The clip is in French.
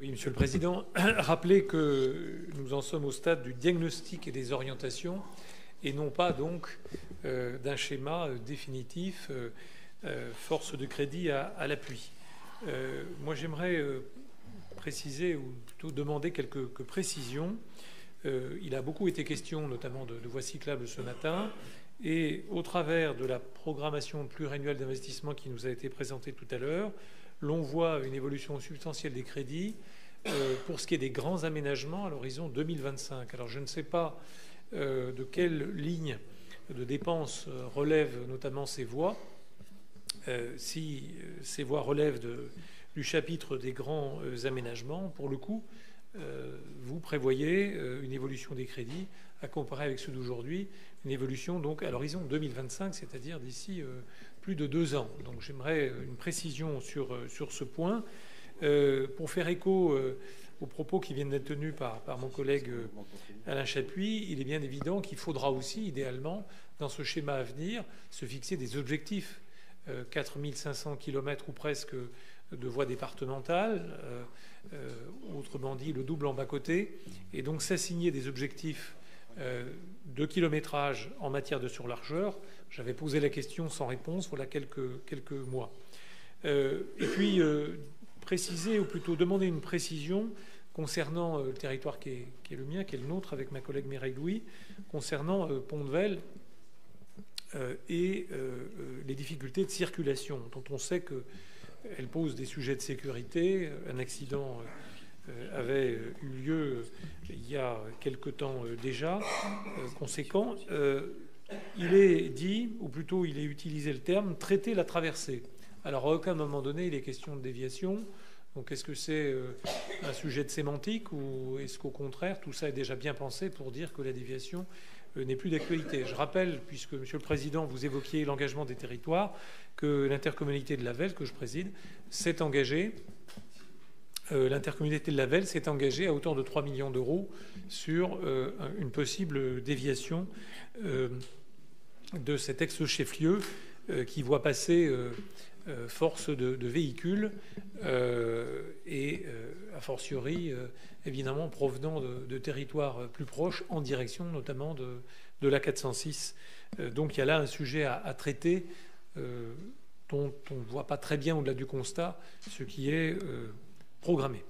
Oui, Monsieur le Président, rappelez que nous en sommes au stade du diagnostic et des orientations et non pas donc d'un schéma définitif, force de crédit à l'appui. Moi, j'aimerais préciser ou plutôt demander quelques précisions. Il a beaucoup été question notamment de voies cyclables ce matin et au travers de la programmation pluriannuelle d'investissement qui nous a été présentée tout à l'heure, l'on voit une évolution substantielle des crédits pour ce qui est des grands aménagements à l'horizon 2025. Alors je ne sais pas de quelle ligne de dépenses relèvent notamment ces voies. Si ces voies relèvent du chapitre des grands aménagements, pour le coup, vous prévoyez une évolution des crédits à comparer avec ceux d'aujourd'hui, une évolution donc à l'horizon 2025, c'est-à-dire d'ici plus de 2 ans. Donc j'aimerais une précision sur ce point. Pour faire écho aux propos qui viennent d'être tenus par mon collègue Alain Chapuis, il est bien évident qu'il faudra aussi, idéalement, dans ce schéma à venir, se fixer des objectifs. 4500 km ou presque de voies départementales, autrement dit le double en bas-côté, et donc s'assigner des objectifs de kilométrage en matière de surlargeur. J'avais posé la question sans réponse, voilà quelques mois. Et puis préciser, ou plutôt demander une précision concernant le territoire qui est le mien, qui est le nôtre, avec ma collègue Mireille Louis, concernant Pont-de-Vel et les difficultés de circulation, dont on sait qu'elles posent des sujets de sécurité. Un accident avait eu lieu il y a quelque temps déjà, conséquent. Il est dit, ou plutôt il est utilisé le terme, traiter la traversée. Alors à aucun moment donné il est question de déviation. Donc est-ce que c'est un sujet de sémantique ou est-ce qu'au contraire tout ça est déjà bien pensé pour dire que la déviation n'est plus d'actualité? Je rappelle, puisque Monsieur le Président, vous évoquiez l'engagement des territoires, que l'intercommunalité de la Velle, que je préside, s'est engagée. L'intercommunalité de la Velle s'est engagée à hauteur de 3 millions d'euros sur une possible déviation de cet ex-chef-lieu qui voit passer force de véhicules et a fortiori évidemment provenant de territoires plus proches en direction notamment de la 406. Donc il y a là un sujet à traiter dont on ne voit pas très bien au-delà du constat ce qui est programmé.